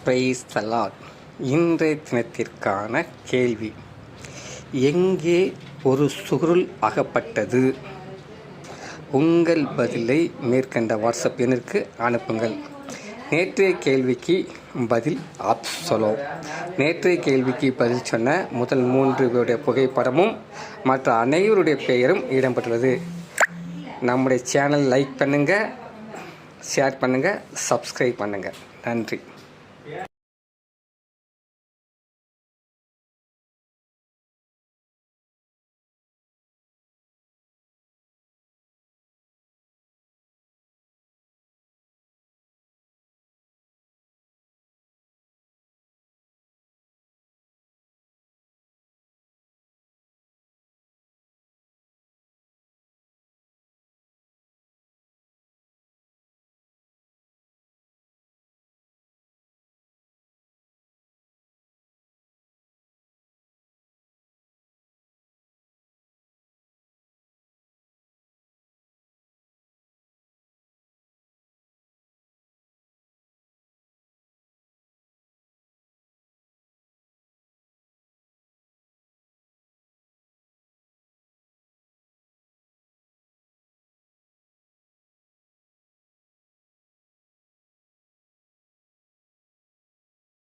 Praise the Lord. இன்றைய தினத்திற்கான கேள்வி: எங்கே ஒரு சுருள் அகப்பட்டது? உங்கள் பதிலை மேற்கண்ட வாட்ஸ்அப் எண்ணிற்கு அனுப்புங்கள். நேற்றைய கேள்விக்கு பதில் ஆப்சலோ. நேற்றைய கேள்விக்கு பதில் சொன்ன முதல் 3 பேருடைய புகைப்படமும் மற்ற அனைவருடைய பெயரும் இடம்பெற்றுள்ளது. நம்முடைய சேனல் லைக் பண்ணுங்கள், ஷேர் பண்ணுங்கள், சப்ஸ்கிரைப் பண்ணுங்கள். நன்றி.